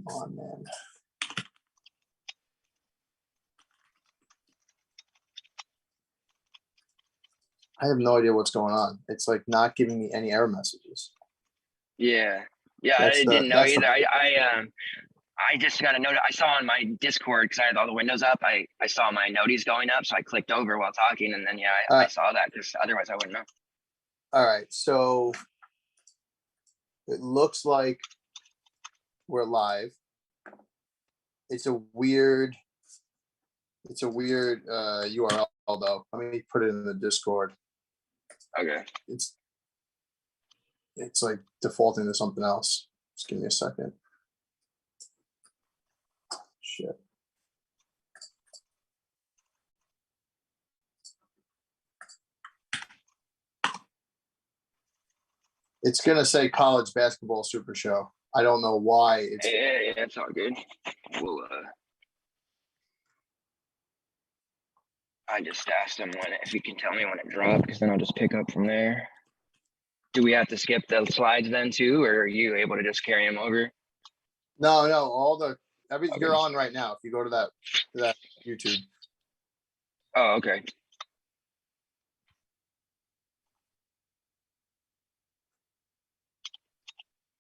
Come on, man. I have no idea what's going on. It's like not giving me any error messages. Yeah, I That's didn't know that's either. I just got a note. I saw on my Discord because I had all the windows up. I saw my noties going up, so I clicked over while talking, and then I saw that because otherwise I wouldn't know. All right, so it looks like we're live. It's a weird URL though. Let me put it in the Discord. Okay. It's like defaulting to something else. Just give me a second. Shit. It's gonna say college basketball super show. I don't know why it's. Yeah, it's all good. We'll. I just asked him if he can tell me when it dropped, because then I'll just pick up from there. Do we have to skip the slides then too, or are you able to just carry them over? No. Everything you're on right now. If you go to that YouTube. Oh, okay.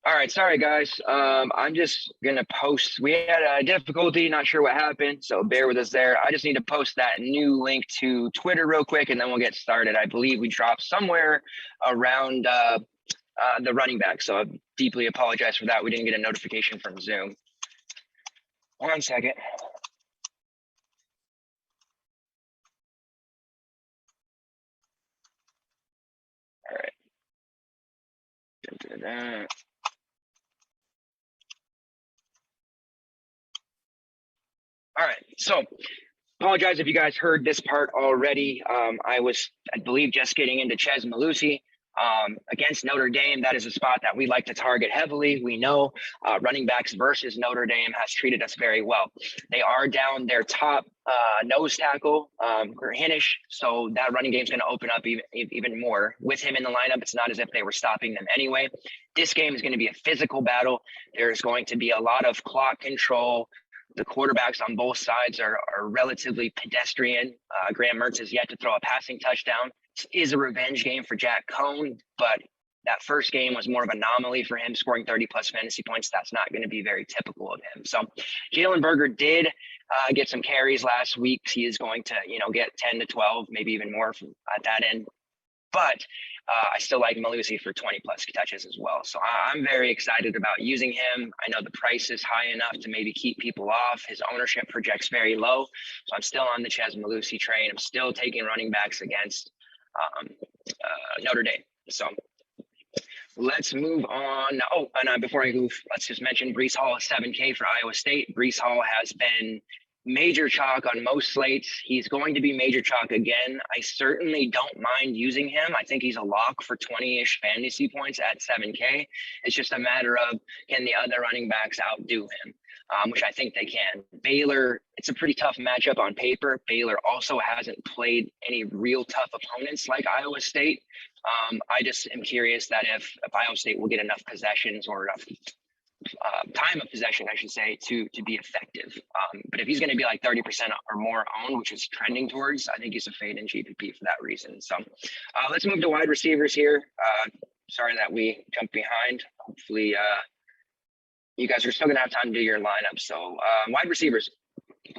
All right, sorry guys. I'm just gonna post. We had a difficulty, not sure what happened, so bear with us there. I just need to post that new link to Twitter real quick, and then we'll get started. I believe we dropped somewhere around the running back, so I deeply apologize for that. We didn't get a notification from Zoom. 1 second. All right. All right, so apologize if you guys heard this part already. I believe, just getting into Chez Malusi against Notre Dame. That is a spot that we like to target heavily. We know running backs versus Notre Dame has treated us very well. They are down their top nose tackle, Hinish, so that running game is going to open up even more. With him in the lineup, it's not as if they were stopping them anyway. This game is going to be a physical battle. There's going to be a lot of clock control. The quarterbacks on both sides are relatively pedestrian. Graham Mertz has yet to throw a passing touchdown. This is a revenge game for Jack Cohn, but that first game was more of an anomaly for him, scoring 30-plus fantasy points. That's not going to be very typical of him. So Jalen Berger did get some carries last week. He is going to, get 10 to 12, maybe even more at that end. But I still like Malusi for 20-plus touches as well. So I'm very excited about using him. I know the price is high enough to maybe keep people off. His ownership projects very low. So I'm still on the Chez Malusi train. I'm still taking running backs against Notre Dame. So let's move on. Oh, and before I move, let's just mention Breece Hall, 7K for Iowa State. Breece Hall has been major chalk on most slates. He's going to be major chalk again. I certainly don't mind using him. I think he's a lock for 20-ish fantasy points at 7K. It's just a matter of, can the other running backs outdo him, which I think they can. Baylor, it's a pretty tough matchup on paper. Baylor also hasn't played any real tough opponents like Iowa State. I just am curious that if Iowa State will get enough possessions or enough time of possession, I should say, to be effective. But if he's going to be like 30% or more owned, which is trending towards, I think he's a fade in GPP for that reason. So let's move to wide receivers here. Sorry that we jumped behind. Hopefully you guys are still going to have time to do your lineup. So wide receivers.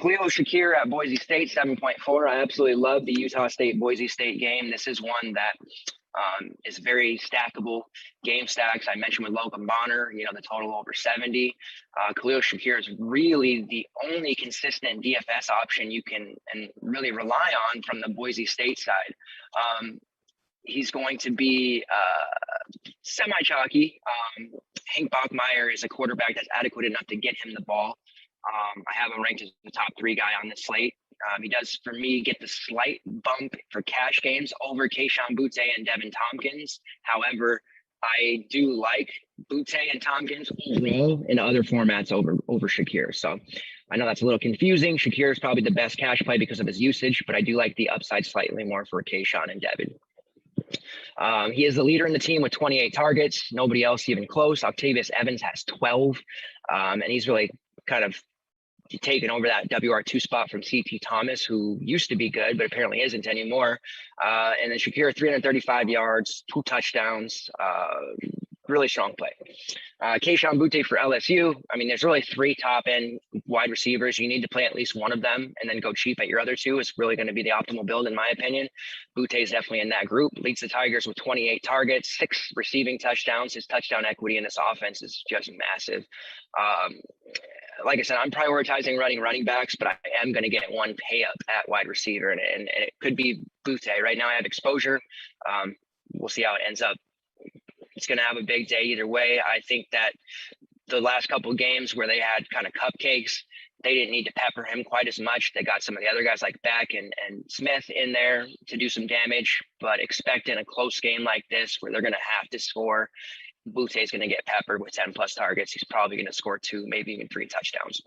Khalil Shakir at Boise State, 7.4. I absolutely love the Utah State Boise State game. This is one that is very stackable game stacks. I mentioned with Logan Bonner, the total over 70. Khalil Shakir is really the only consistent DFS option you can and really rely on from the Boise State side. He's going to be semi-chalky. Hank Bachmeier is a quarterback that's adequate enough to get him the ball. I have him ranked as the top 3 guy on the slate. He does, for me, get the slight bump for cash games over Kayshon Boutte and Devin Tompkins. However, I do like Boutte and Tompkins overall in other formats over Shakir. So I know that's a little confusing. Shakir is probably the best cash play because of his usage, but I do like the upside slightly more for Kayshon and Devin. He is the leader in the team with 28 targets. Nobody else even close. Octavius Evans has 12, and he's really kind of taken over that WR2 spot from CT Thomas, who used to be good, but apparently isn't anymore. And then Shakir, 335 yards, 2 touchdowns. Really strong play. Keishawn Butte for LSU. I mean, there's really 3 top-end wide receivers. You need to play at least one of them and then go cheap at your other 2. It's really going to be the optimal build, in my opinion. Butte is definitely in that group. Leads the Tigers with 28 targets, 6 receiving touchdowns. His touchdown equity in this offense is just massive. Like I said, I'm prioritizing running backs, but I am going to get one pay up at wide receiver, and it could be Butte. Right now I have exposure. We'll see how it ends up. It's going to have a big day either way. I think that the last couple of games where they had kind of cupcakes, they didn't need to pepper him quite as much. They got some of the other guys like Beck and Smith in there to do some damage, but expect in a close game like this where they're going to have to score, Butte is going to get peppered with 10 plus targets. He's probably going to score 2, maybe even 3 touchdowns.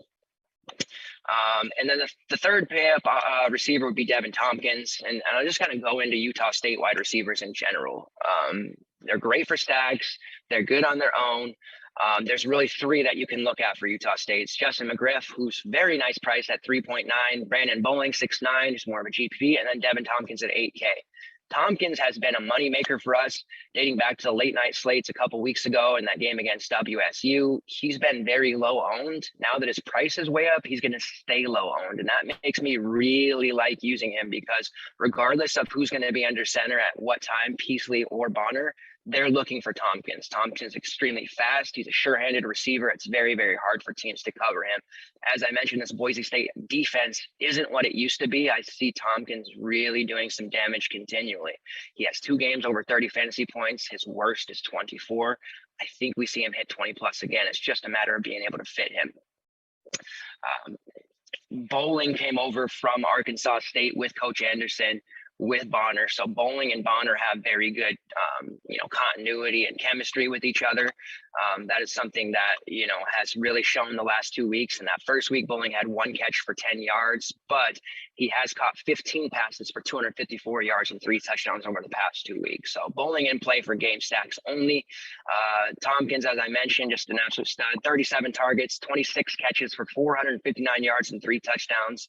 And then the third pay up receiver would be Devin Tompkins. And I'll just kind of go into Utah State wide receivers in general. They're great for stacks. They're good on their own. There's really 3 that you can look at for Utah State. It's Justin McGriff, who's very nice price at 3.9, Brandon Bowling, 6'9", who's more of a GPP, and then Devin Tompkins at 8K. Tompkins has been a moneymaker for us dating back to the late night slates a couple weeks ago in that game against WSU. He's been very low owned. Now that his price is way up, he's going to stay low owned. And that makes me really like using him because regardless of who's going to be under center at what time, Peasley or Bonner, they're looking for Tompkins. Tompkins is extremely fast. He's a sure-handed receiver. It's very, very hard for teams to cover him. As I mentioned, this Boise State defense isn't what it used to be. I see Tompkins really doing some damage continually. He has 2 games over 30 fantasy points. His worst is 24. I think we see him hit 20 plus again. It's just a matter of being able to fit him. Bowling came over from Arkansas State with Coach Anderson, with Bonner. So Bowling and Bonner have very good, continuity and chemistry with each other. That is something that, has really shown the last 2 weeks. And that first week, Bowling had 1 catch for 10 yards, but he has caught 15 passes for 254 yards and 3 touchdowns over the past 2 weeks. So Bowling in play for game stacks only. Tompkins, as I mentioned, just an absolute stud, 37 targets, 26 catches for 459 yards and 3 touchdowns.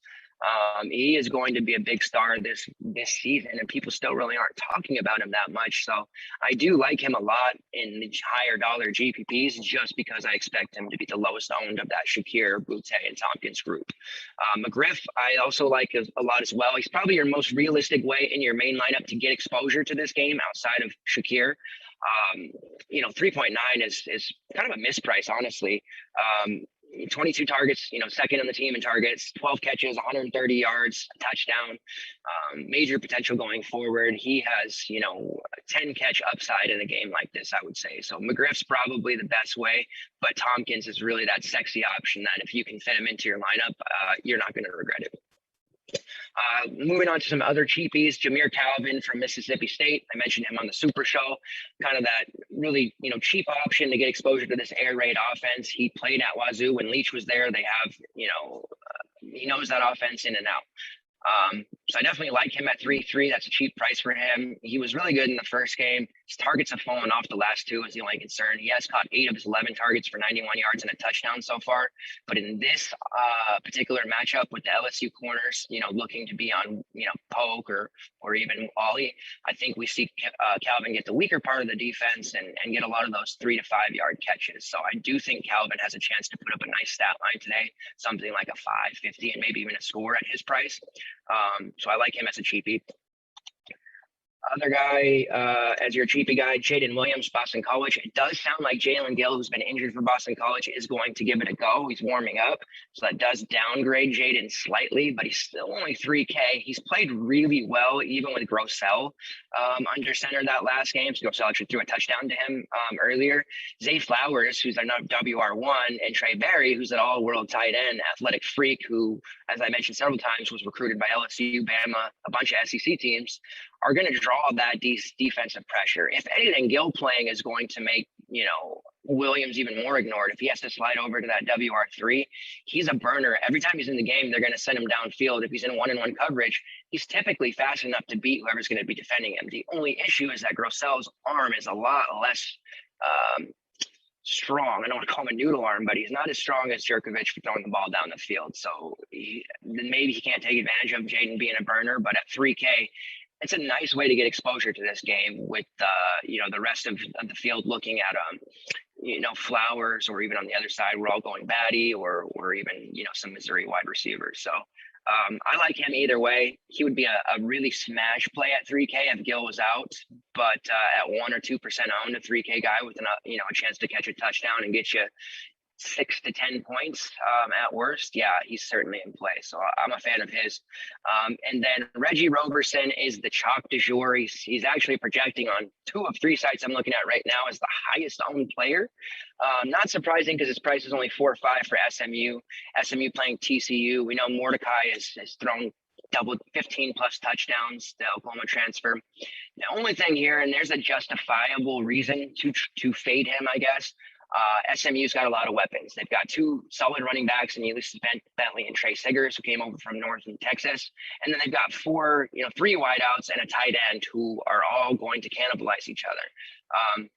He is going to be a big star this season, and people still really aren't talking about him that much. So I do like him a lot in the higher dollar GPPs just because I expect him to be the lowest owned of that Shakir, Butte, and Tompkins group. McGriff, I also like a lot as well. He's probably your most realistic way in your main lineup to get exposure to this game outside of Shakir. 3.9 is kind of a misprice, honestly. 22 targets, second on the team in targets, 12 catches, 130 yards, a touchdown, major potential going forward. He has, 10 catch upside in a game like this, I would say. So McGriff's probably the best way, but Tompkins is really that sexy option that if you can fit him into your lineup, you're not going to regret it. Moving on to some other cheapies, Jameer Calvin from Mississippi State. I mentioned him on the Super Show, kind of that really, cheap option to get exposure to this air raid offense. He played at Wazoo when Leach was there. They have, he knows that offense in and out. So I definitely like him at 3.3. That's a cheap price for him. He was really good in the first game. His targets have fallen off the last 2 is the only concern. He has caught 8 of his 11 targets for 91 yards and a touchdown so far. But in this particular matchup with the LSU corners, looking to be on, poke or even Ollie, I think we see Calvin get the weaker part of the defense and get a lot of those 3 to 5 yard catches. So I do think Calvin has a chance to put up a nice stat line today, something like a 550 and maybe even a score at his price. So I like him as a cheapie. Other guy, as your cheapie guy, Jaden Williams, Boston College. It does sound like Jalen Gill, who's been injured for Boston College, is going to give it a go. He's warming up. So that does downgrade Jaden slightly, but he's still only 3K. He's played really well, even with Grossell under center that last game. So Grossell actually threw a touchdown to him earlier. Zay Flowers, who's a WR1, and Trey Berry, who's an all-world tight end, athletic freak, who, as I mentioned several times, was recruited by LSU, Bama, a bunch of SEC teams, are going to draw that defensive pressure. If anything, Gill playing is going to make Williams even more ignored. If he has to slide over to that WR3, he's a burner. Every time he's in the game, they're going to send him downfield. If he's in one-on-one coverage, he's typically fast enough to beat whoever's going to be defending him. The only issue is that Grossel's arm is a lot less strong. I don't want to call him a noodle arm, but he's not as strong as Jerkovic for throwing the ball down the field. So then maybe he can't take advantage of Jaden being a burner, but at 3K, it's a nice way to get exposure to this game with, the rest of the field looking at, Flowers, or even on the other side, we're all going Batty, or even, some Missouri wide receivers. So I like him either way. He would be a really smash play at 3K if Gill was out, but at 1 or 2% owned, a 3K guy with a chance to catch a touchdown and get you 6 to 10 points at worst. Yeah, he's certainly in play. So I'm a fan of his. And then Reggie Roberson is the chalk du jour. He's actually projecting on 2 of 3 sites I'm looking at right now as the highest owned player. Not surprising because his price is only 4 or 5 for SMU. SMU playing TCU. We know Mordecai has thrown double 15 plus touchdowns, the Oklahoma transfer. The only thing here, and there's a justifiable reason to fade him, I guess. SMU's got a lot of weapons. They've got 2 solid running backs in Ulysses Bentley and Trey Siggers, who came over from Northern Texas. And then they've got 3 wideouts and a tight end who are all going to cannibalize each other.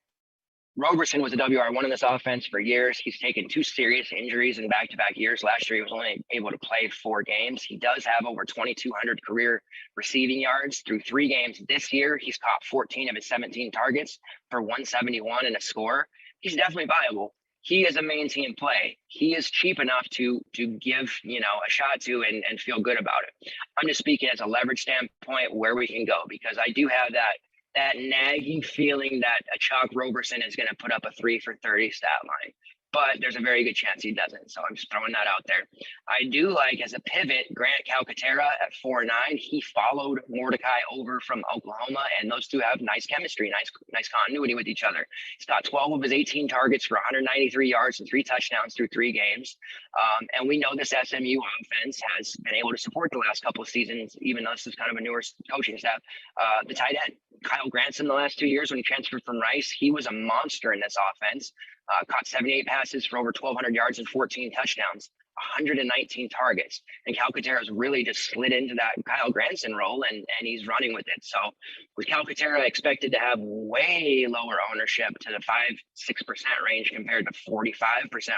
Roberson was a WR1 in this offense for years. He's taken 2 serious injuries in back-to-back years. Last year, he was only able to play 4 games. He does have over 2,200 career receiving yards through 3 games this year. He's caught 14 of his 17 targets for 171 and a score. He's definitely viable. He is a main team play. He is cheap enough to give, a shot to and feel good about it. I'm just speaking as a leverage standpoint where we can go, because I do have that nagging feeling that a chalk Roberson is going to put up a 3 for 30 stat line. But there's a very good chance he doesn't. So I'm just throwing that out there. I do like, as a pivot, Grant Calcaterra at 4.9. He followed Mordecai over from Oklahoma, and those 2 have nice chemistry, nice continuity with each other. He's got 12 of his 18 targets for 193 yards and 3 touchdowns through 3 games. And we know this SMU offense has been able to support the last couple of seasons, even though this is kind of a newer coaching staff, the tight end. Kyle Granson the last 2 years when he transferred from Rice, he was a monster in this offense. Caught 78 passes for over 1,200 yards and 14 touchdowns, 119 targets. And Calcaterra's really just slid into that Kyle Granson role, and he's running with it. So with Calcaterra expected to have way lower ownership to the 5-6% range compared to 45%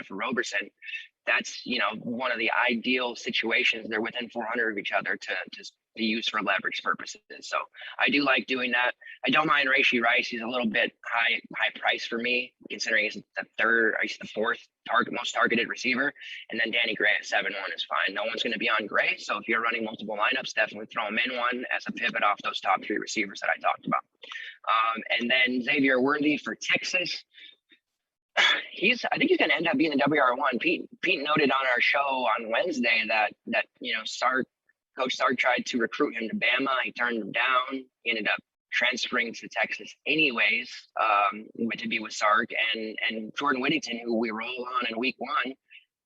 for Roberson, that's, one of the ideal situations. They're within 400 of each other to be used for leverage purposes. So I do like doing that. I don't mind Rashee Rice. He's a little bit high price for me, considering he's the 4th most targeted receiver. And then Danny Gray at 7.1 is fine. No one's going to be on Gray. So if you're running multiple lineups, definitely throw him in one as a pivot off those top 3 receivers that I talked about. And then Xavier Worthy for Texas. I think he's going to end up being the WR1. Pete noted on our show on Wednesday that Coach Sark tried to recruit him to Bama. He turned him down. He ended up transferring to Texas anyways, to be with Sark. And Jordan Whittington, who we roll on in week 1,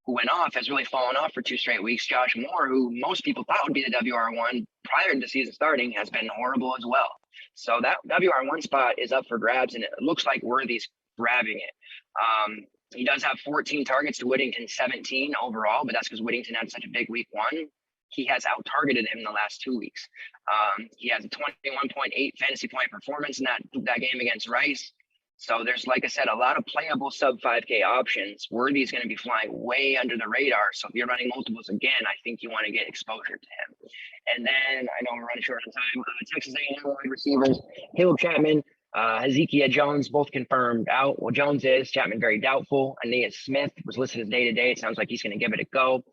who went off, has really fallen off for 2 straight weeks. Josh Moore, who most people thought would be the WR1 prior to the season starting, has been horrible as well. So that WR1 spot is up for grabs, and it looks like Worthy's grabbing it. He does have 14 targets to Whittington's 17 overall, but that's because Whittington had such a big week 1. He has out-targeted him in the last 2 weeks. He has a 21.8 fantasy point performance in that game against Rice. So there's, like I said, a lot of playable sub-5K options. Worthy's going to be flying way under the radar. So if you're running multiples again, I think you want to get exposure to him. And then, I know we're running short on time, Texas A&M wide receivers, Caleb Chapman, Hezekiah Jones, both confirmed out. Well, Jones is, Chapman very doubtful. Aeneas Smith was listed as day-to-day. It sounds like he's going to give it a go.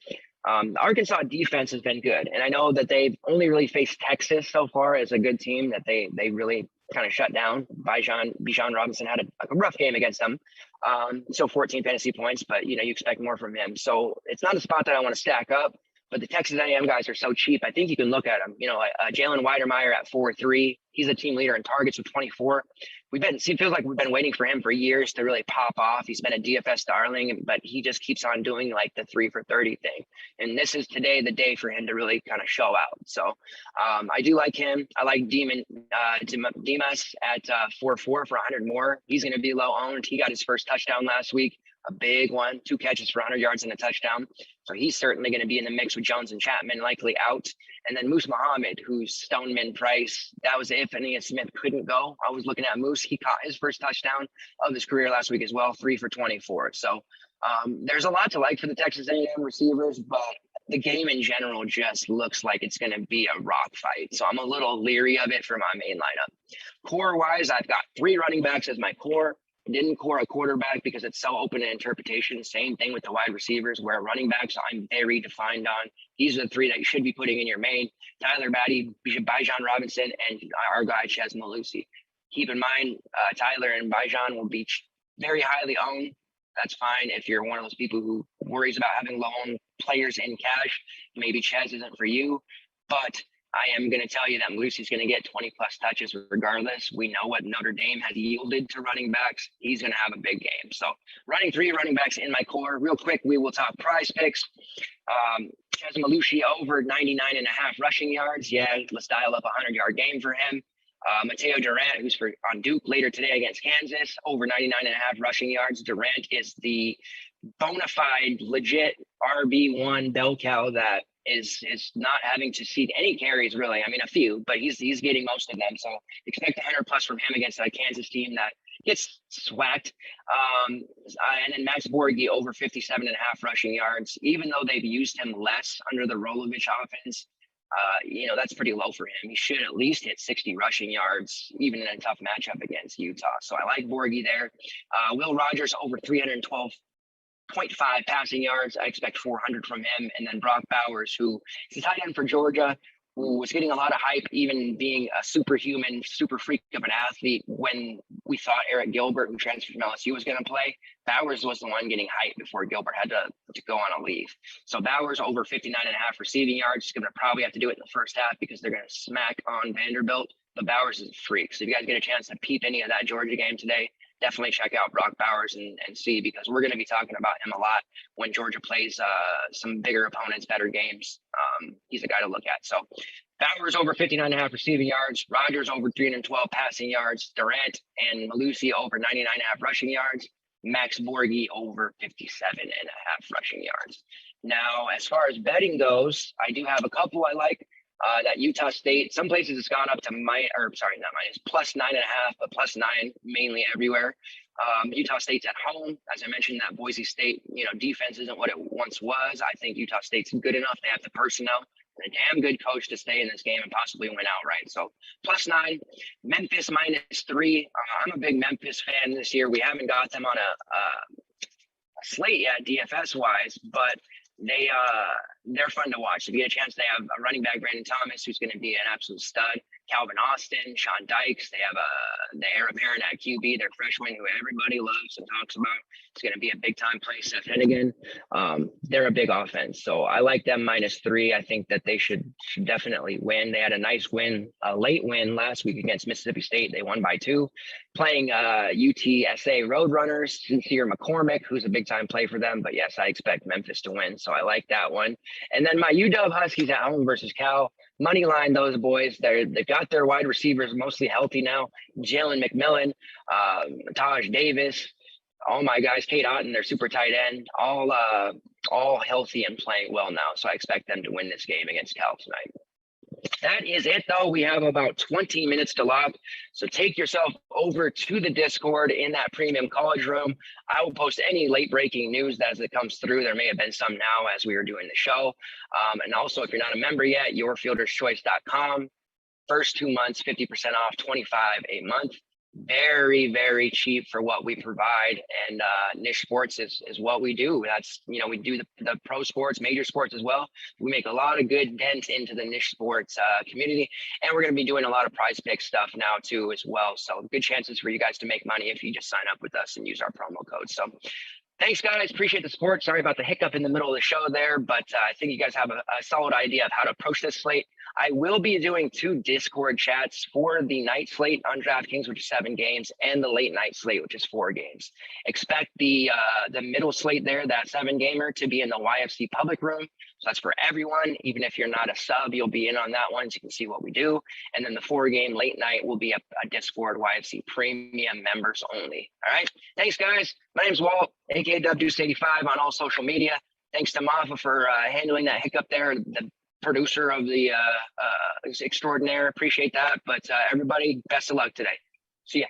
The Arkansas defense has been good. And I know that they've only really faced Texas so far as a good team that they really kind of shut down. Bijan Robinson had a rough game against them. So 14 fantasy points, but you expect more from him. So it's not a spot that I want to stack up, but the Texas A&M guys are so cheap. I think you can look at them. Jalen Weidermeyer at 4.3. He's a team leader in targets with 24. It feels like we've been waiting for him for years to really pop off. He's been a DFS darling, but he just keeps on doing like the 3 for 30 thing. And this is today the day for him to really kind of show out. So I do like him. I like Dimas at 4.4 for 100 more. He's going to be low owned. He got his first touchdown last week, a big one, 2 catches for 100 yards and a touchdown. So he's certainly going to be in the mix with Jones and Chapman, likely out. And then Moose Muhammad, who's Stoneman price. That was if Aeneas Smith couldn't go. I was looking at Moose. He caught his first touchdown of his career last week as well, 3 for 24. So there's a lot to like for the Texas A&M receivers, but the game in general just looks like it's going to be a rock fight. So I'm a little leery of it for my main lineup. Core-wise, I've got 3 running backs as my core. Didn't core a quarterback because it's so open to interpretation. Same thing with the wide receivers, where running backs I'm very defined on. These are the 3 that you should be putting in your main: Tyler Batty, Bijan Robinson, and our guy Chez Mellusi. Keep in mind, Tyler and Bijan will be very highly owned. That's fine if you're one of those people who worries about having low-owned players in cash. Maybe Chez isn't for you, but I am going to tell you that Lucy's going to get 20 plus touches regardless. We know what Notre Dame has yielded to running backs. He's going to have a big game. So running 3 running backs in my core. Real quick, we will talk prize picks. Chez Mellusi over 99.5 rushing yards. Yeah, let's dial up a 100-yard game for him. Mateo Durant, who's on Duke later today against Kansas, over 99.5 rushing yards. Durant is the bona fide, legit RB1 bell cow that is not having to cede any carries, really. I mean, a few, but he's getting most of them. So expect 100 plus from him against a Kansas team that gets swacked. And then Max Borghi over 57.5 rushing yards. Even though they've used him less under the Rolovich offense, that's pretty low for him. He should at least hit 60 rushing yards, even in a tough matchup against Utah. So I like Borghi there. Will Rogers over 312.5 passing yards. I expect 400 from him. And then Brock Bowers, who is a tight end for Georgia, who was getting a lot of hype, even being a superhuman, super freak of an athlete when we thought Eric Gilbert, who transferred from LSU, was going to play. Bowers was the one getting hype before Gilbert had to go on a leave. So Bowers over 59.5 receiving yards. He's going to probably have to do it in the first half because they're going to smack on Vanderbilt. But Bowers is a freak. So if you guys get a chance to peep any of that Georgia game today, definitely check out Brock Bowers and see, because we're going to be talking about him a lot when Georgia plays some bigger opponents, better games. He's a guy to look at. So Bowers over 59.5 receiving yards, Rogers over 312 passing yards, Durant and Mellusi over 99.5 rushing yards, Max Borghi over 57.5 rushing yards. Now, as far as betting goes, I do have a couple I like. That Utah State, some places it's gone up to plus 9.5, but plus 9 mainly everywhere. Utah State's at home. As I mentioned, that Boise State, defense isn't what it once was. I think Utah State's good enough. They have the personnel and a damn good coach to stay in this game and possibly win outright. So plus 9, Memphis minus 3. I'm a big Memphis fan this year. We haven't got them on a slate yet, DFS wise, but they're fun to watch. If you get a chance, they have a running back, Brandon Thomas, who's going to be an absolute stud. Calvin Austin, Sean Dykes. They have the Arab Aaron at QB, their freshman, who everybody loves and talks about. It's going to be a big time play. Seth Hennigan. They're a big offense, so I like them minus 3. I think that they should definitely win. They had a nice win, a late win last week against Mississippi State. They won by 2. Playing UTSA Roadrunners, Sincere McCormick, who's a big time play for them. But yes, I expect Memphis to win, so I like that one. And then my UW Huskies at home versus Cal. Money line, those boys. They've got their wide receivers mostly healthy now. Jalen McMillan, Taj Davis, all my guys, Kate Otten, their super tight end, all healthy and playing well now. So I expect them to win this game against Cal tonight. That is it, though. We have about 20 minutes to lock. So take yourself over to the Discord in that premium college room. I will post any late breaking news as it comes through. There may have been some now as we were doing the show. And also, if you're not a member yet, yourfielderschoice.com. First 2 months, 50% off, $25 a month. Very, very cheap for what we provide, and niche sports is what we do. That's, we do the pro sports, major sports as well. We make a lot of good dent into the niche sports community, and we're going to be doing a lot of prize pick stuff now too as well. So good chances for you guys to make money if you just sign up with us and use our promo code. So Thanks, guys. Appreciate the support. Sorry about the hiccup in the middle of the show there, but I think you guys have a solid idea of how to approach this slate. I will be doing 2 Discord chats for the night slate on DraftKings, which is 7 games, and the late night slate, which is 4 games. Expect the middle slate there, that 7-gamer, to be in the YFC public room. So that's for everyone. Even if you're not a sub, you'll be in on that one, so you can see what we do. And then the 4-game late night will be a Discord YFC premium members only. All right. Thanks, guys. My name's Walt, aka WDeuce85 on all social media. Thanks to Mafa for handling that hiccup there. The producer of the extraordinaire. Appreciate that. But everybody, best of luck today. See ya.